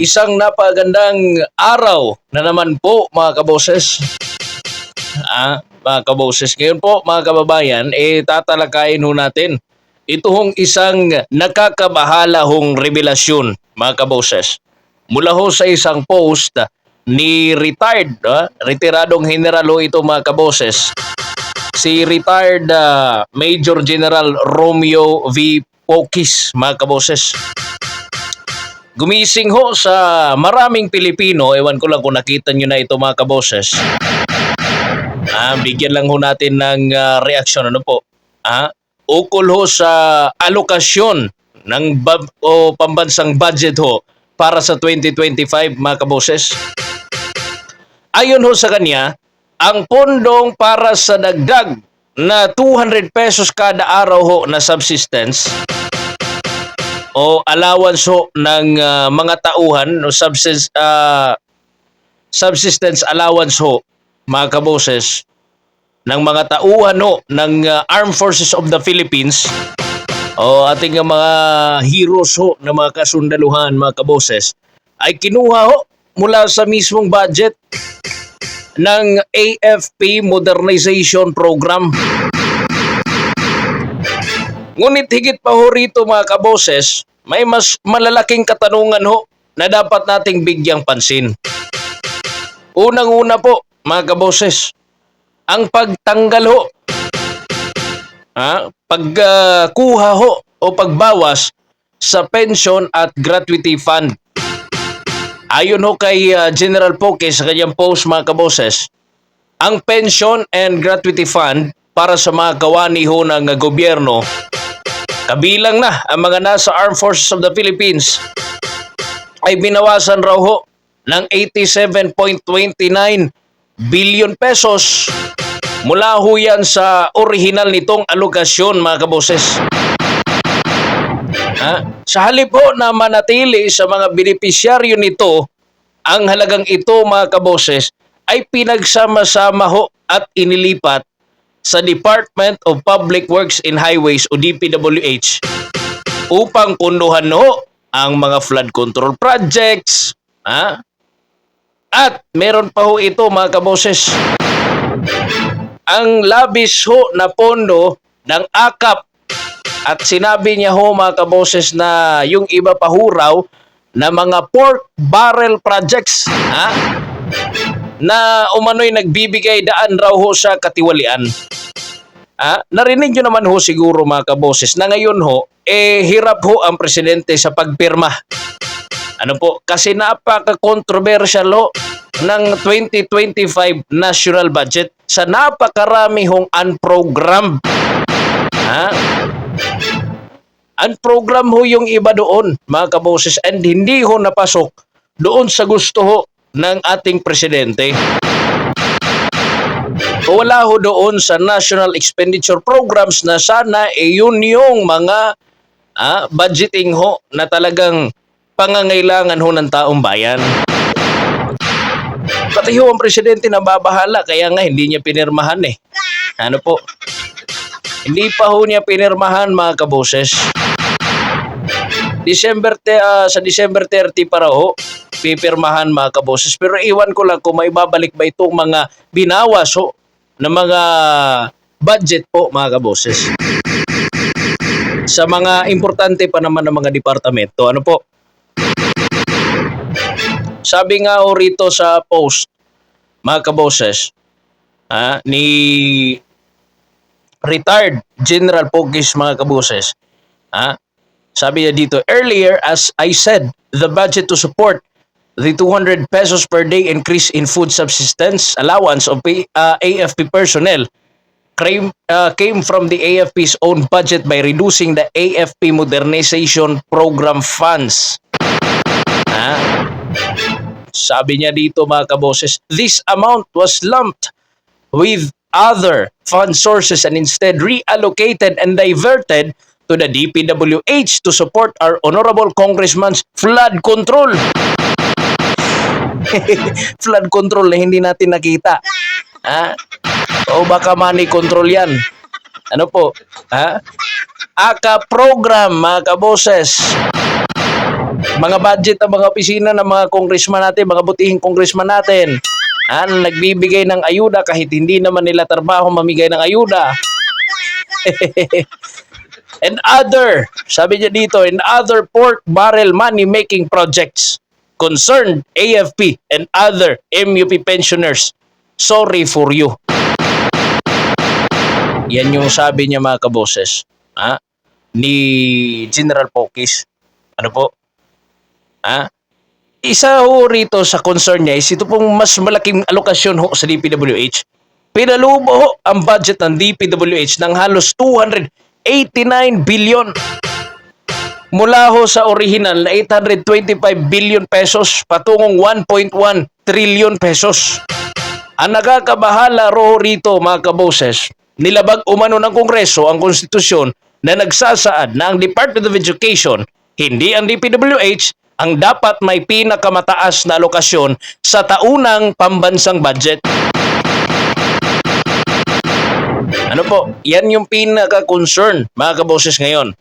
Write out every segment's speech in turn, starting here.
Isang napagandang araw na naman po mga kaboses. Mga kaboses, ngayon po mga kababayan, tatalakayin ho natin ito hong isang nakakabahala hong revelasyon mga kaboses. Mula ho sa isang post ni retiradong general ho ito mga kaboses. Si retired Major General Romeo V. Pocis mga kaboses. Gumising ho sa maraming Pilipino, ewan ko lang kung nakita nyo na ito mga kaboses. Bigyan lang ho natin ng reaksyon. Ano po? Ukol ho sa alokasyon ng pambansang budget ho para sa 2025 mga kaboses. Ayon ho sa kanya, ang pondong para sa dagdag na 200 pesos kada araw ho na subsistence o allowance ho ng mga tauhan o subsistence allowance ho mga kaboses ng mga tauhan ho ng Armed Forces of the Philippines o ating mga heroes ho na mga kasundaluhan mga kaboses ay kinuha ho mula sa mismong budget ng AFP Modernization Program. Ngunit higit pa ho rito mga kaboses, may mas malalaking katanungan ho na dapat nating bigyang pansin. Unang-una po mga kaboses, ang pagtanggal ho, pagkuha ho o pagbawas sa pension at gratuity fund. Ayon ho kay General Pocis sa kanyang post mga kaboses, ang pension and gratuity fund para sa mga kawani ho ng gobyerno, kabilang na ang mga nasa Armed Forces of the Philippines, ay binawasan raw ho ng 87.29 billion pesos mula ho yan sa orihinal nitong alokasyon mga kaboses. Sa halip ho na manatili sa mga benepisyaryo nito, ang halagang ito mga kaboses ay pinagsama-sama ho at inilipat sa Department of Public Works and Highways o DPWH upang punduhan ho ang mga flood control projects. At meron pa ho ito mga kaboses, ang labis ho na pondo ng AKAP. At sinabi niya ho mga kaboses na yung iba pa ho raw na mga pork barrel projects na umano'y nagbibigay daan raw ho sa katiwalian. Narinig nyo naman ho siguro mga kaboses na ngayon ho, hirap ho ang presidente sa pagpirma. Ano po? Kasi napaka-controversial ho ng 2025 national budget sa napakarami hong unprogrammed. Unprogram ho yung iba doon mga kaboses and hindi ho napasok doon sa gusto ho ng ating presidente. Wala ho doon sa national expenditure programs na sana yun yung mga budgeting ho na talagang pangangailangan ho ng taong bayan. Pati ho ang presidente na babahala kaya nga hindi niya pinirmahan Ano po? Hindi pa ho niya pinirmahan mga kaboses. Sa December 30 para ho pipirmahan mga kaboses. Pero iwan ko lang kung may babalik ba itong mga binawas ho na mga budget po mga kaboses. Sa mga importante pa naman ng mga departamento. Ano po? Sabi nga ho rito sa post mga kaboses ni retired General Pocis mga kaboses. Sabi niya dito, earlier as I said, the budget to support the 200 pesos per day increase in food subsistence allowance of AFP personnel came from the AFP's own budget by reducing the AFP Modernization Program funds. Sabi niya dito mga kaboses, this amount was lumped with other fund sources and instead reallocated and diverted to the DPWH to support our honorable congressman's flood control. Flood control na hindi natin nakita. O baka money control yan. Ano po? AKA program mga kaboses. Mga budget ng mga opisina ng mga congressman natin, mga butihing congressman natin. Nagbibigay ng ayuda kahit hindi naman nila trabaho mamigay ng ayuda. And other, sabi niya dito, and other pork barrel money-making projects concerned AFP and other MUP pensioners. Sorry for you. Yan yung sabi niya mga kaboses. Ni General Pokis. Ano po? Isa ho rito sa concern niya is ito pong mas malaking alokasyon ho sa DPWH. Pinalubo ho ang budget ng DPWH ng halos 289 billion. Mula ho sa original na 825 billion pesos patungong 1.1 trillion pesos. Ang nakakabahala ro rito mga kaboses, nilabag umano ng Kongreso ang konstitusyon na nagsasaad na ang Department of Education, hindi ang DPWH, ang dapat may pinakamataas na alokasyon sa taunang pambansang budget. Ano po? Yan yung pinaka-concern mga kaboses ngayon.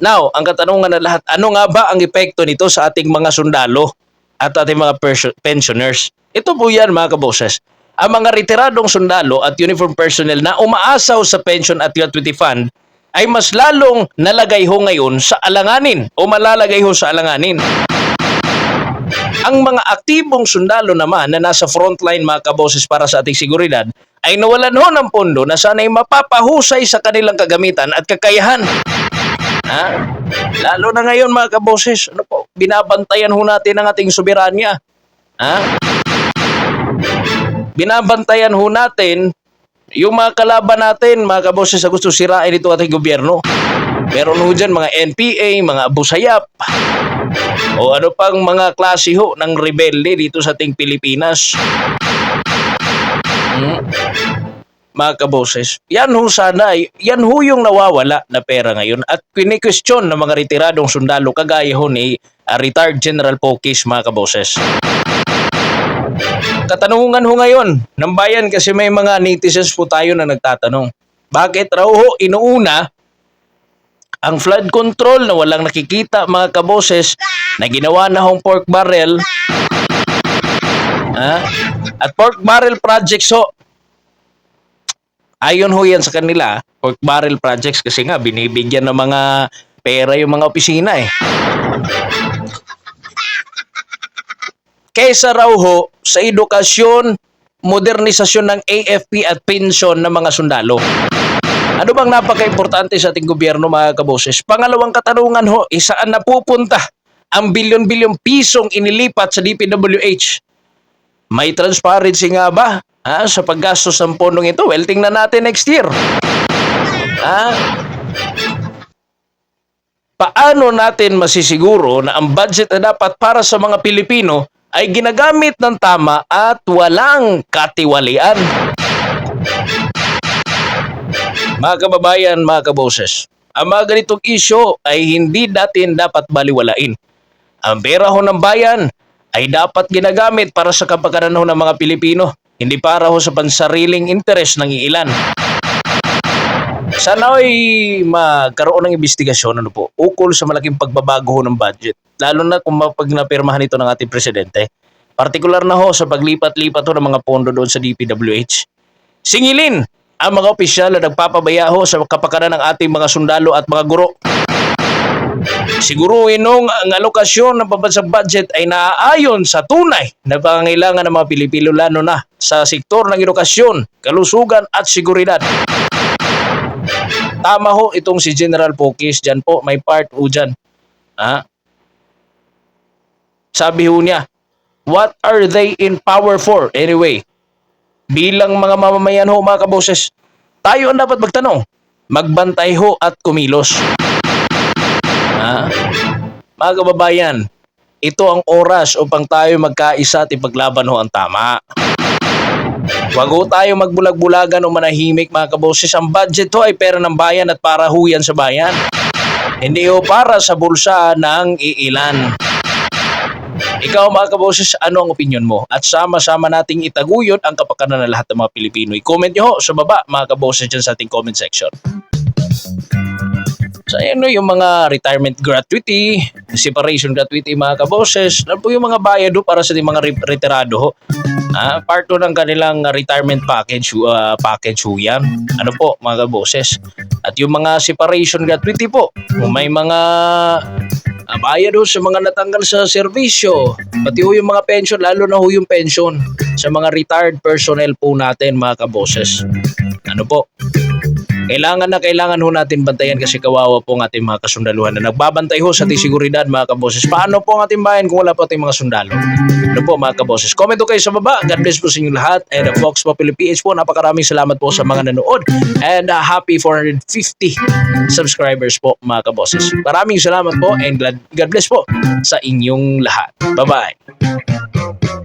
Now, ang katanungan na lahat, ano nga ba ang epekto nito sa ating mga sundalo at ating mga pensioners? Ito po yan mga kaboses. Ang mga retiradong sundalo at uniform personnel na umaasaw sa pension at gratuity fund ay mas lalong nalagay ho ngayon sa alanganin o malalagay ho sa alanganin. Ang mga aktibong sundalo naman na nasa frontline mga kaboses para sa ating seguridad ay nawalan ho ng pondo na sana'y mapapahusay sa kanilang kagamitan at kakayahan. Lalo na ngayon mga kaboses, ano po, binabantayan ho natin ang ating soberanya. Binabantayan ho natin yung mga kalaban natin, mga kaboses, sa gusto sirain ito ating gobyerno. Meron ho dyan mga NPA, mga Abu Sayyaf, o ano pang mga klase ho ng rebelde dito sa ating Pilipinas. Mga kaboses, yan ho sana, yan ho yung nawawala na pera ngayon at kini-question ng mga retiradong sundalo kagaya ho ni retired General Pokis mga kaboses. Katanungan ho ngayon ng bayan kasi may mga netizens po tayo na nagtatanong. Bakit raw ho inuuna ang flood control na walang nakikita mga kaboses na ginawa na hong pork barrel at pork barrel projects ho. Ayon ho yan sa kanila, pork barrel projects kasi nga binibigyan ng mga pera yung mga opisina eh. Kaysa raw ho sa edukasyon, modernisasyon ng AFP at pensyon ng mga sundalo. Ano bang napaka-importante sa ating gobyerno mga kaboses? Pangalawang katanungan ho, saan napupunta ang bilyon-bilyong pisong inilipat sa DPWH? May transparency nga ba sa paggastos ng pondong ito? Well, tingnan natin next year. Paano natin masisiguro na ang budget na dapat para sa mga Pilipino ay ginagamit ng tama at walang katiwalian? Mga kababayan, mga kaboses, ang mga ganitong isyo ay hindi natin dapat baliwalain. Ang pera ho ng bayan ay dapat ginagamit para sa kapakanan ho ng mga Pilipino, hindi para ho sa pansariling interes ng ilan. Sana ay magkaroon ng investigasyon ukol sa malaking pagbabago ho ng budget. Lalo na kung pag napirmahan ito ng ating presidente. Partikular na ho sa paglipat-lipat ho ng mga pondo doon sa DPWH. Singilin ang mga opisyal na nagpapabaya ho sa kapakanan ng ating mga sundalo at mga guro. Siguruhin nung ang alokasyon ng pambansang budget ay naaayon sa tunay na pangangailangan ng mga Pilipino, lalo na sa sektor ng edukasyon, kalusugan at seguridad. Tama ho itong si General Pokis, dyan po, may part ho dyan. Sabi ho niya, what are they in power for anyway? Bilang mga mamamayan ho mga kaboses, tayo ang dapat magtanong, magbantay ho at kumilos. Mga kababayan, ito ang oras upang tayo magkaisa at ipaglaban ho ang tama. Huwag ho tayo magbulag-bulagan o manahimik mga kaboses. Ang budget ho ay pera ng bayan at para ho yan sa bayan. Hindi ho para sa bulsa ng iilan. Ikaw mga kaboses, ano ang opinion mo? At sama-sama nating itaguyod ang kapakanan ng lahat ng mga Pilipino. I-comment nyo ho sa baba mga kaboses dyan sa ating comment section. So ayan no, yung mga retirement gratuity, separation gratuity mga kaboses, ano po yung mga bayad ho para sa mga retirado ho. Part 2 ng kanilang retirement package ho yan. Ano po mga kaboses. At yung mga separation gratuity po, kung may mga bayad ho sa mga natanggal sa serbisyo, pati ho yung mga pension, lalo na ho yung pension sa mga retired personnel po natin mga kaboses. Ano po, kailangan ho natin bantayan kasi kawawa po ang ating mga kasundaluhan na nagbabantay ho sa ating seguridad mga kaboses. Paano po ang ating bayan kung wala po ating mga sundalo? Ano po mga kaboses? Comment po kayo sa baba. God bless po sa inyo lahat. And Fox Populi PH po, napakaraming salamat po sa mga nanood. And happy 450 subscribers po mga kaboses. Maraming salamat po and God bless po sa inyong lahat. Bye-bye.